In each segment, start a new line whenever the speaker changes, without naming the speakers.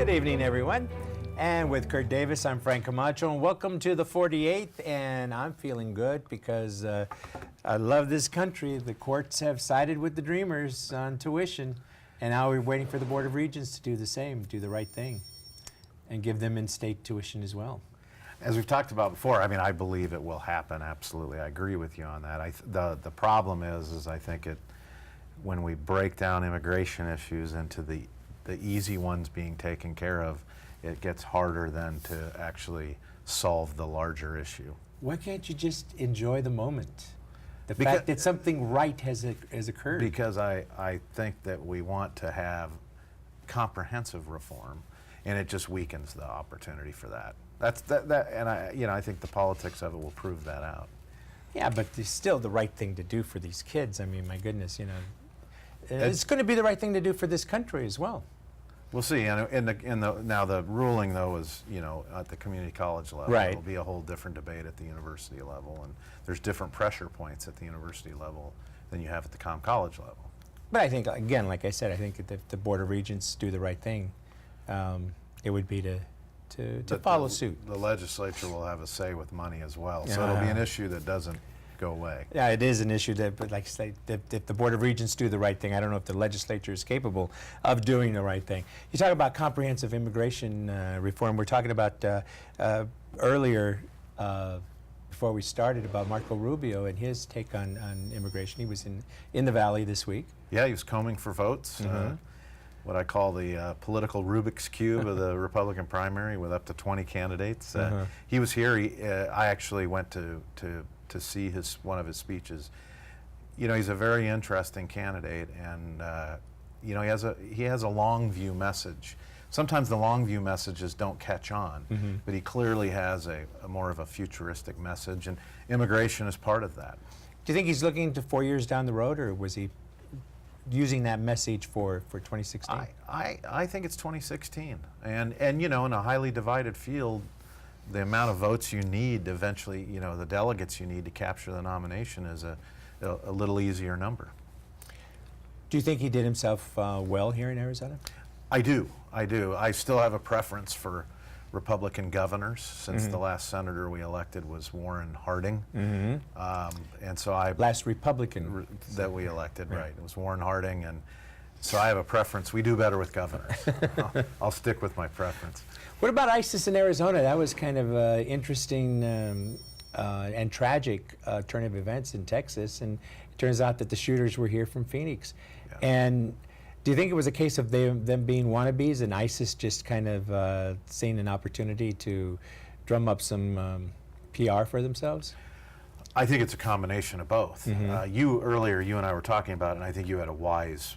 Good evening, everyone. And with Kurt Davis, I'm Frank Camacho, and welcome to the 48th. And I'm feeling good because I love this country. The courts have sided with the Dreamers on tuition, and now we're waiting for the Board of Regents to do the same, do the right thing, and give them in-state tuition as well.
As we've talked about before, I mean, I believe it will happen, absolutely. I agree with you on that. The problem is I think when we break down immigration issues into the easy ones being taken care of, it gets harder then to actually solve the larger issue.
Why can't you just enjoy the moment? The fact that something right has occurred.
Because I think that we want to have comprehensive reform, and it just weakens the opportunity for that. And I think the politics of it will prove that out.
Yeah, but it's still the right thing to do for these kids. I mean, my goodness, it's going to be the right thing to do for this country as well.
We'll see. And now the ruling though is at the community college level.
Right.
It'll be a whole different debate at the university level, and there's different pressure points at the university level than you have at the college level.
But I think, again, like I said, I think if the Board of Regents do the right thing, it would be to follow suit.
The legislature will have a say with money as well, so it'll be an issue that doesn't go away.
Yeah, it is an issue that, but like I say, if the Board of Regents do the right thing, I don't know if the legislature is capable of doing the right thing. You talk about comprehensive immigration reform. We're talking about earlier, before we started, about Marco Rubio and his take on immigration. He was in the Valley this week.
Yeah, he was combing for votes. What I call the political Rubik's Cube of the Republican primary, with up to 20 candidates. He was here. I actually went to see one of his speeches. He's a very interesting candidate, and he has a long view message. Sometimes the long view messages don't catch on, but he clearly has a more of a futuristic message, and immigration is part of that.
Do you think he's looking to 4 years down the road, or was he using that message for 2016?
I think it's 2016, and in a highly divided field, the amount of votes you need eventually, the delegates you need to capture the nomination is a little easier number.
Do you think he did himself well here in Arizona?
I do. I still have a preference for Republican governors, since the last senator we elected was Warren Harding. And so last
Republican
that we elected, right? It was Warren Harding, and so I have a preference. We do better with governors. I'll stick with my preference.
What about ISIS in Arizona? That was kind of interesting and tragic turn of events in Texas, and it turns out that the shooters were here from Phoenix. Yeah. And do you think it was a case of them being wannabes and ISIS just kind of seeing an opportunity to drum up some PR for themselves?
I think it's a combination of both. Earlier, you and I were talking about it, and I think you had a wise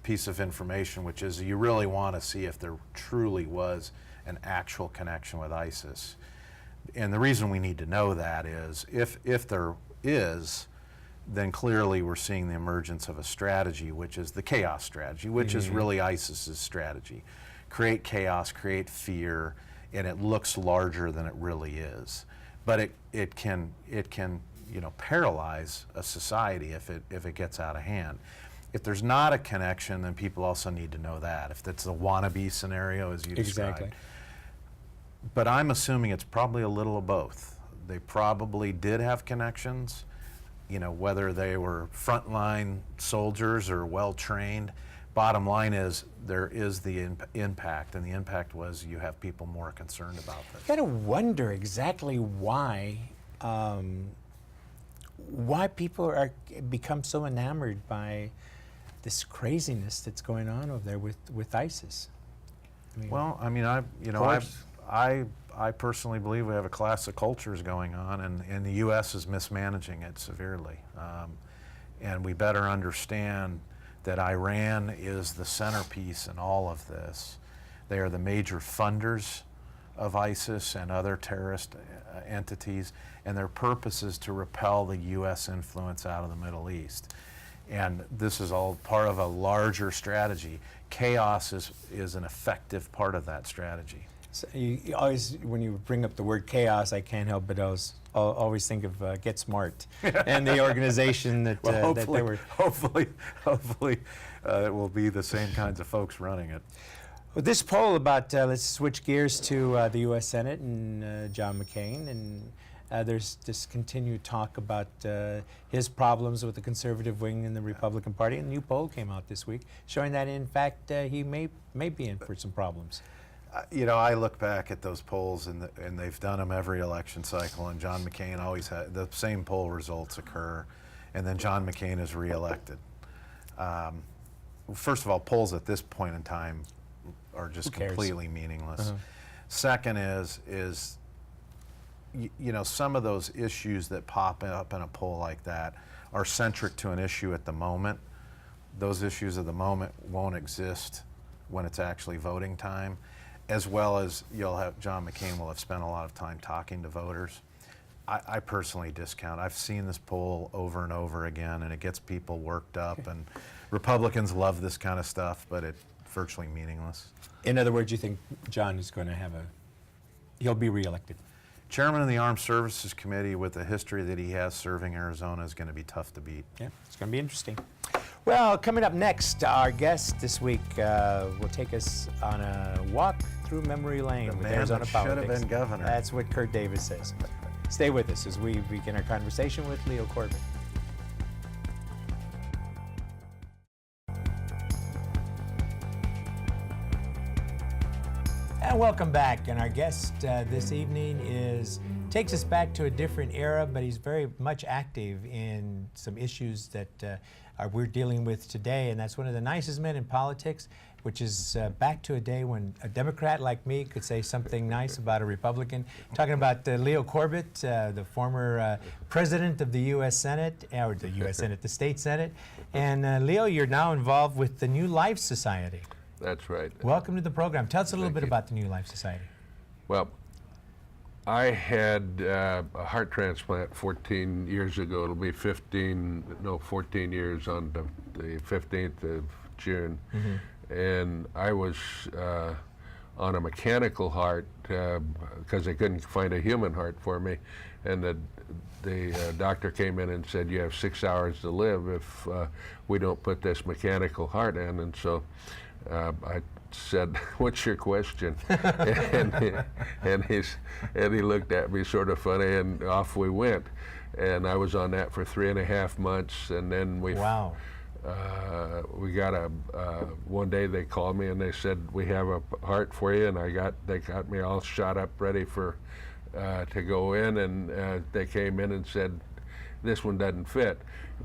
piece of information, which is you really want to see if there truly was an actual connection with ISIS. And the reason we need to know that is if there is, then clearly we're seeing the emergence of a strategy, which is the chaos strategy, which is really ISIS's strategy. Create chaos, create fear, and it looks larger than it really is. But it can paralyze a society if it gets out of hand. If there's not a connection, then people also need to know that. If that's a wannabe scenario, as you described.
Exactly.
But I'm assuming it's probably a little of both. They probably did have connections, whether they were frontline soldiers or well-trained. Bottom line is there is the impact, and the impact was you have people more concerned about this.
You gotta wonder exactly why people become so enamored by this craziness that's going on over there with ISIS.
I personally believe we have a class of cultures going on, and the U.S. is mismanaging it severely. And we better understand that Iran is the centerpiece in all of this. They are the major funders of ISIS and other terrorist entities, and their purpose is to repel the U.S. influence out of the Middle East. And this is all part of a larger strategy. Chaos is an effective part of that strategy.
So you always, when you bring up the word chaos, I can't help but always think of Get Smart and the organization that,
well,
that they were.
Hopefully, it will be the same kinds of folks running it.
Well, this poll about, let's switch gears to the U.S. Senate and John McCain, and there's this continued talk about his problems with the conservative wing in the Republican Party. And a new poll came out this week showing that, in fact, he may be in for some problems.
You know, I look back at those polls, and they've done them every election cycle, and John McCain always had the same poll results occur, and then John McCain is reelected. First of all, polls at this point in time are just completely meaningless. Second is you know, some of those issues that pop up in a poll like that are centric to an issue at the moment. Those issues of the moment won't exist when it's actually voting time, as well as John McCain will have spent a lot of time talking to voters. I personally discount. I've seen this poll over and over again, and it gets people worked up, and Republicans love this kind of stuff, but it's virtually meaningless.
In other words, you think John is going to he'll be reelected?
Chairman of the Armed Services Committee, with the history that he has serving Arizona, is going to be tough to beat.
Yeah, it's going to be interesting. Well, coming up next, our guest this week will take us on a walk through memory lane with Arizona politics.
Should have been governor.
That's what Kurt Davis says. Stay with us as we begin our conversation with Leo Corbett. And welcome back. And our guest this evening takes us back to a different era, but he's very much active in some issues that we're dealing with today. And that's one of the nicest men in politics, which is back to a day when a Democrat like me could say something nice about a Republican. Talking about Leo Corbett, the former president of the U.S. Senate, or the U.S. Senate, the state Senate. And Leo, you're now involved with the New Life Society.
That's right.
Welcome to the program. Tell us a little bit about the New Life Society.
Well, I had a heart transplant 14 years ago. It'll be 14 years on the 15th of June. And I was on a mechanical heart because they couldn't find a human heart for me. And the doctor came in and said, you have 6 hours to live if we don't put this mechanical heart in. And so I said, what's your question? and he looked at me sort of funny, and off we went. And I was on that for 3.5 months, and then we got one day they called me and they said, we have a heart for you, and they got me all shot up ready for to go in, and they came in and said, this one doesn't fit.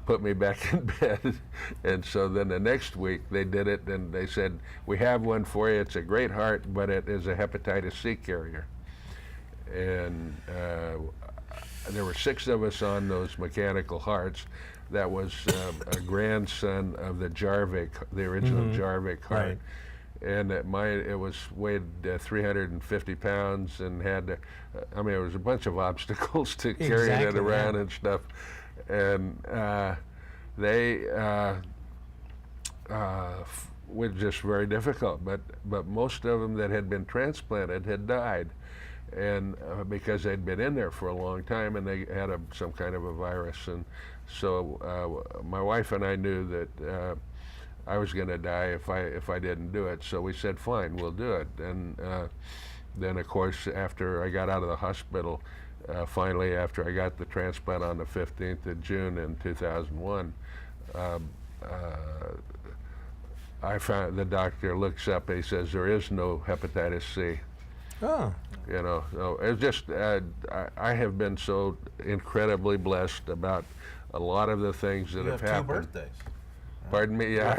Put me back in bed. And so then the next week they did it, and they said, we have one for you. It's a great heart, but it is a hepatitis C carrier. And there were 6 of us on those mechanical hearts. That was a grandson of the Jarvik, the original Jarvik heart. Right. And it was weighed 350 pounds and had, it was a bunch of obstacles to carrying it around and stuff. And they were just very difficult. But most of them that had been transplanted had died, and because they'd been in there for a long time and they had some kind of a virus. And so my wife and I knew that I was going to die if I didn't do it. So we said, fine, we'll do it. And then, of course, after I got out of the hospital, finally, after I got the transplant on the 15th of June in 2001, I found the doctor looks up and he says, there is no hepatitis C.
Oh.
You know, so it's just, I have been so incredibly blessed about a lot of the things that have happened.
You have 2 birthdays.
Pardon me? Yeah,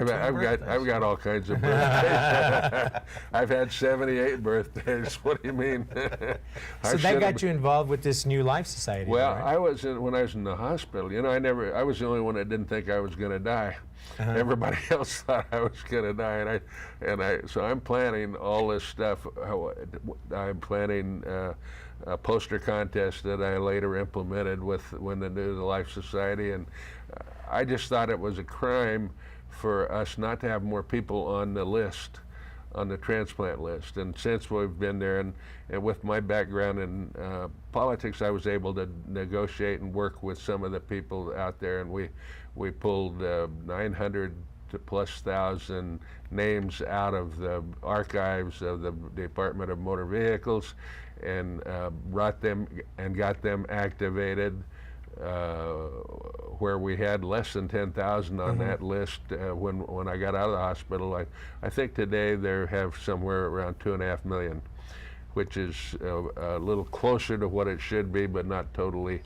I've got all kinds of birthdays. I've had 78 birthdays. What do you mean?
So that got you involved with this New Life Society?
Well,
right?
I was when I was in the hospital. You know, I was the only one that didn't think I was going to die. Everybody else thought I was going to die, so I'm planning all this stuff. I'm planning a poster contest that I later implemented when the New Life Society, and I just thought it was a crime for us not to have more people on the list, on the transplant list. And since we've been there, and with my background in politics, I was able to negotiate and work with some of the people out there, and we pulled 900 plus thousand names out of the archives of the Department of Motor Vehicles, and brought them and got them activated. Where we had less than 10,000 on that list when I got out of the hospital. I think today they have somewhere around 2.5 million, which is a little closer to what it should be, but not totally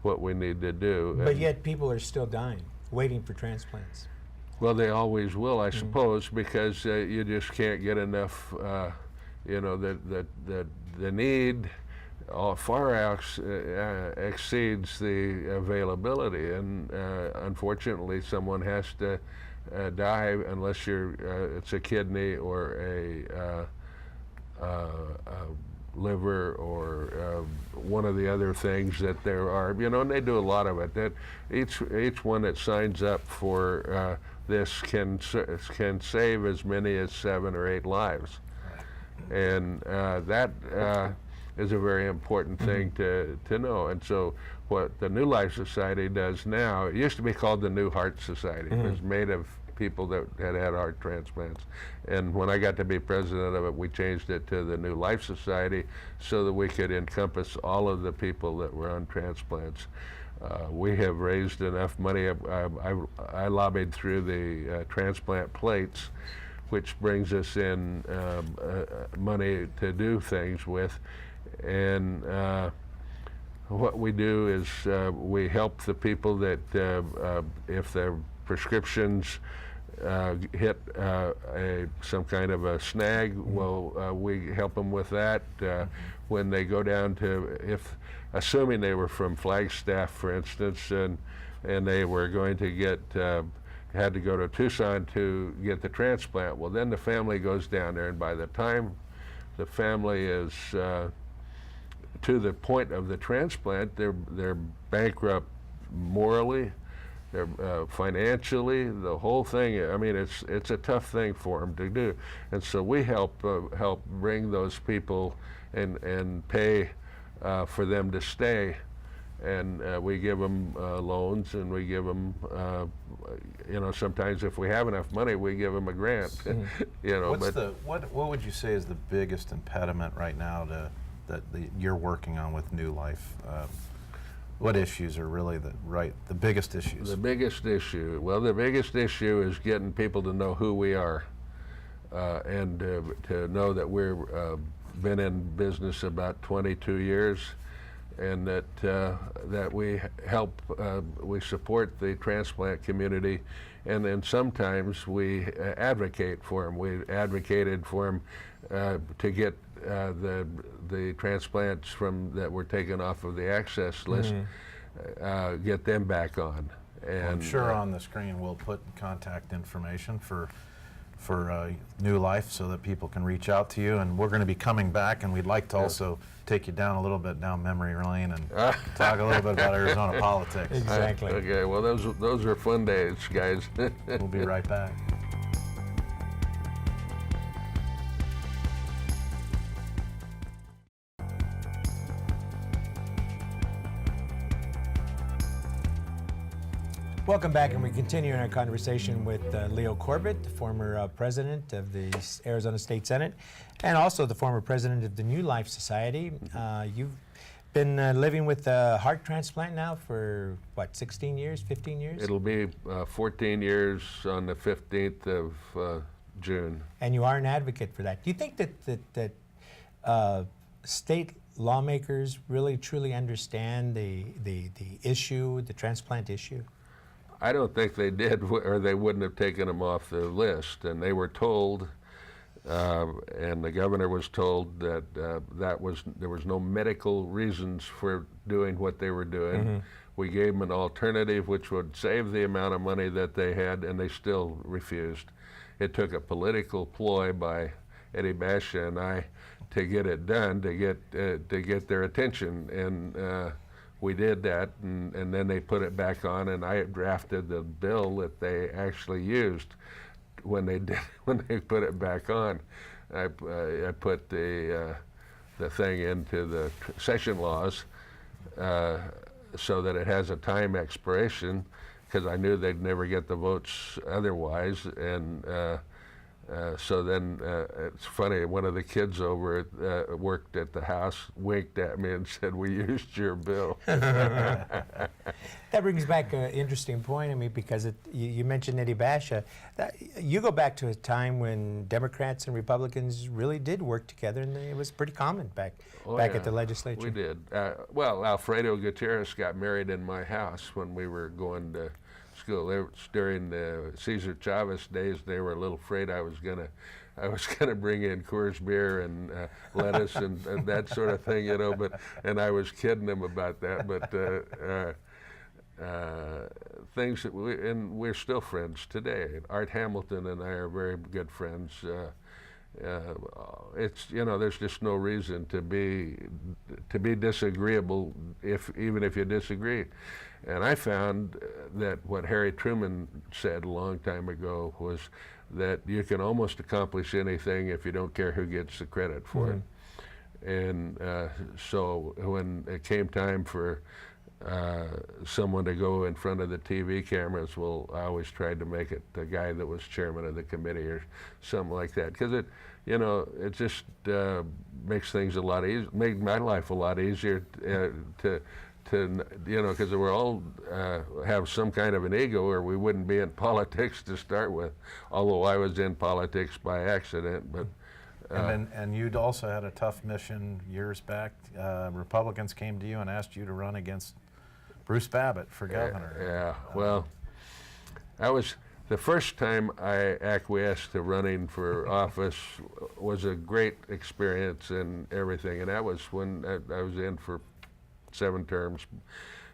what we need to do.
But yet people are still dying, waiting for transplants.
Well, they always will, I suppose, because you just can't get enough. You know, the need far exceeds the availability, and unfortunately, someone has to die unless it's a kidney or a liver or one of the other things that there are. You know, and they do a lot of it. That each one that signs up for this can save as many as 7 or 8 lives, and that is a very important thing to know. And so what the New Life Society does now, it used to be called the New Heart Society. It was made of people that had heart transplants. And when I got to be president of it, we changed it to the New Life Society so that we could encompass all of the people that were on transplants. We have raised enough money. I lobbied through the transplant plates, which brings us in money to do things with. And what we do is we help the people that if their prescriptions hit some kind of a snag, well, we help them with that. When they go down to, assuming they were from Flagstaff, for instance, and they were going to get, had to go to Tucson to get the transplant, well, then the family goes down there, and by the time the family is to the point of the transplant, they're bankrupt morally, they're financially, the whole thing. I mean, it's a tough thing for them to do, and so we help bring those people and pay for them to stay, and we give them loans, and we give them, you know, sometimes if we have enough money, we give them a grant. You know,
what would you say is the biggest impediment right now that you're working on with New Life? What issues are really the biggest issues?
The biggest issue, well, the biggest issue is getting people to know who we are, and to know that we're been in business about 22 years, and that we help, we support the transplant community, and then sometimes we advocate for them. We advocated for them to get the transplants that were taken off of the access list, get them back on. And
I'm sure on the screen we'll put contact information for New Life so that people can reach out to you. And we're going to be coming back, and we'd like to also take you down a little bit down memory lane and talk a little bit about Arizona politics.
Exactly.
Okay, well, those are fun days, guys.
We'll be right back.
Welcome back, and we continue in our conversation with Leo Corbett, the former president of the Arizona State Senate, and also the former president of the New Life Society. You've been living with a heart transplant now for, what, 16 years, 15 years?
It'll be 14 years on the 15th of June.
And you are an advocate for that. Do you think that state lawmakers really truly understand the issue, the transplant issue?
I don't think they did, or they wouldn't have taken them off the list. And they were told, and the governor was told that there was no medical reasons for doing what they were doing. We gave them an alternative which would save the amount of money that they had, and they still refused. It took a political ploy by Eddie Basha and I to get it done, to get their attention, and we did that, and then they put it back on, and I drafted the bill that they actually used when they put it back on. I put the thing into the session laws so that it has a time expiration, because I knew they'd never get the votes otherwise. And so then it's funny, one of the kids over worked at the house, winked at me and said, "We used your bill."
That brings back an interesting point, I mean, because you mentioned Eddie Basha. You go back to a time when Democrats and Republicans really did work together, and it was pretty common back at the legislature.
We did. Well, Alfredo Gutierrez got married in my house when we were going to school. During the Cesar Chavez days, they were a little afraid I was gonna bring in Coors beer and lettuce and that sort of thing, you know. And I was kidding them about that. But things that we're still friends today. Art Hamilton and I are very good friends. It's, you know, there's just no reason to be disagreeable even if you disagree. And I found that what Harry Truman said a long time ago was that you can almost accomplish anything if you don't care who gets the credit for it. And so when it came time for someone to go in front of the TV cameras, well, I always tried to make it the guy that was chairman of the committee or something like that, because it, you know, it just makes things a lot easier, made my life a lot easier to you know, because we're all have some kind of an ego, or we wouldn't be in politics to start with. Although I was in politics by accident, but.
And you'd also had a tough mission years back. Republicans came to you and asked you to run against Bruce Babbitt for governor.
Yeah, well, that was the first time I acquiesced to running for office. Was a great experience and everything, and that was when I was in for 7 terms.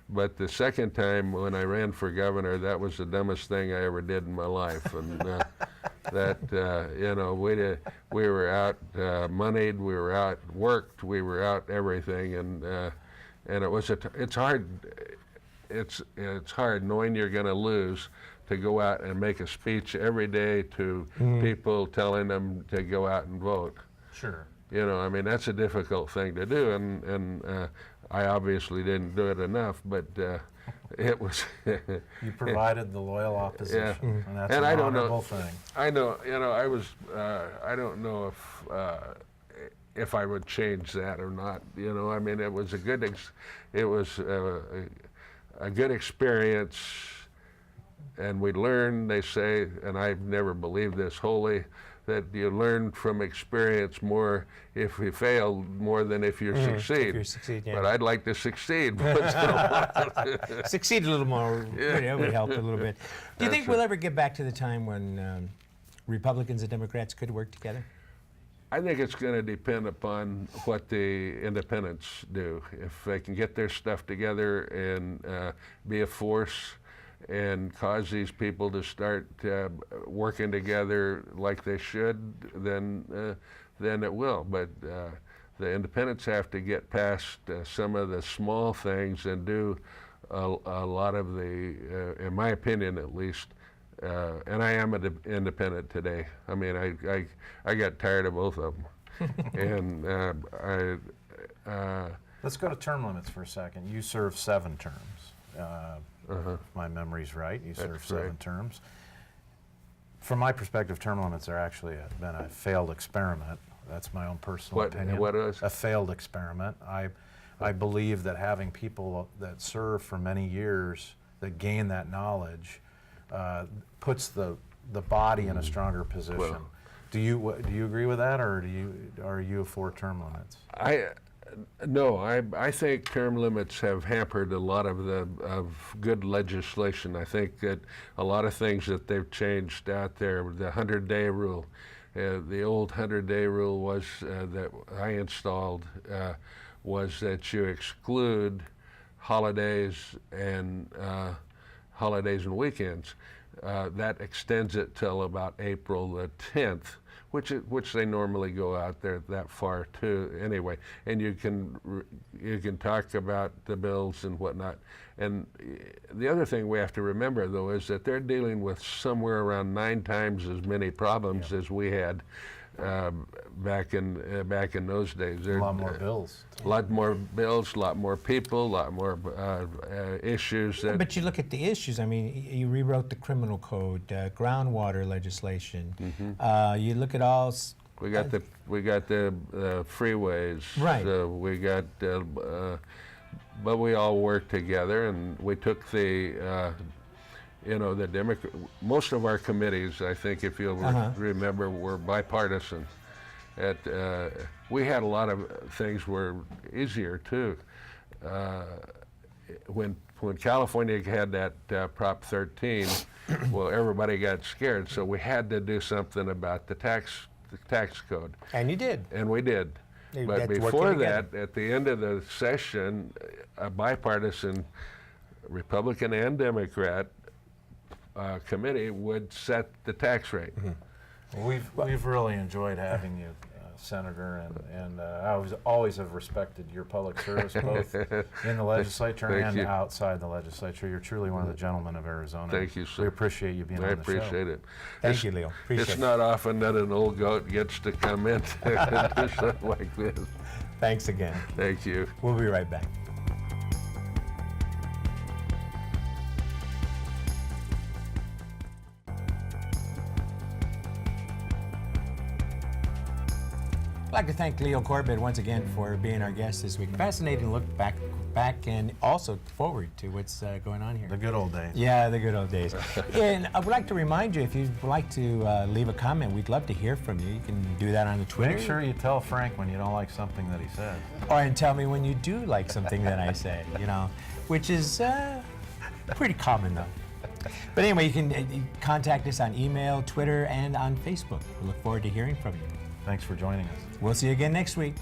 But the second time when I ran for governor, that was the dumbest thing I ever did in my life. And you know, we were out moneyed, we were out worked, we were out everything, and it was it's hard. It's hard knowing you're going to lose, to go out and make a speech every day to people, telling them to go out and vote.
Sure.
You know, I mean, that's a difficult thing to do, and I obviously didn't do it enough, but it was.
You provided the loyal opposition,
Yeah.
and that's
And
an
I don't know-
honorable thing.
I know, you know, I was. I don't know if I would change that or not. You know, I mean, it was a good. It was a good experience, and we learned. They say, and I've never believed this wholly, that you learn from experience more if you fail more than if you succeed.
If you succeed, yeah.
But I'd like to succeed.
Succeed a little more, that would help a little bit. Do you think we'll ever get back to the time when Republicans and Democrats could work together?
I think it's going to depend upon what the independents do. If they can get their stuff together and be a force and cause these people to start working together like they should, then it will. But the independents have to get past some of the small things and do a lot of the, in my opinion at least, and I am an independent today. I mean, I got tired of both of them. And
Let's go to term limits for a second. You served 7 terms. If my memory's right, you served 7 terms. From my perspective, term limits are actually been a failed experiment. That's my own personal opinion.
What is?
A failed experiment. I believe that having people that serve for many years, that gain that knowledge, puts the body in a stronger position.
Well,
do you agree with that, or are you for term limits?
No, I think term limits have hampered a lot of good legislation. I think that a lot of things that they've changed out there, the 100-day rule, the old 100-day rule was that I installed was that you exclude holidays and weekends. That extends it till about April the 10th. Which they normally go out there that far too anyway, and you can talk about the bills and whatnot. And the other thing we have to remember though is that they're dealing with somewhere around 9 times as many problems as we had back in those days.
A lot more bills.
A lot more bills, a lot more people, a lot more issues. That
But you look at the issues. I mean, you rewrote the criminal code, groundwater legislation. You look at all.
we got the freeways.
Right.
We got, but we all worked together, and we took the. Most of our committees, I think, if you'll remember, were bipartisan. We had a lot of things were easier too. When California had that Prop 13, well, everybody got scared, so we had to do something about the tax code.
And you did.
And we did. But before that, at the end of the session, a bipartisan Republican and Democrat committee would set the tax rate.
Well, we've really enjoyed having you, Senator, and I always have respected your public service, both in the legislature and outside the legislature. You're truly one of the gentlemen of Arizona.
Thank you, sir.
We appreciate you being on the show.
I appreciate it.
Thank you, Leo. Appreciate
It's
it.
not often that an old goat gets to come in and do something like this.
Thanks again.
Thank you.
We'll be right back. I'd like to thank Leo Corbett once again for being our guest this week. Fascinating look back and also forward to what's going on here.
The good old days.
Yeah, the good old days. And I would like to remind you, if you'd like to leave a comment, we'd love to hear from you. You can do that on the Twitter.
Make sure you tell Frank when you don't like something that he says.
And tell me when you do like something that I say, which is pretty common though. But anyway, you can contact us on email, Twitter, and on Facebook. We look forward to hearing from you.
Thanks for joining us.
We'll see you again next week.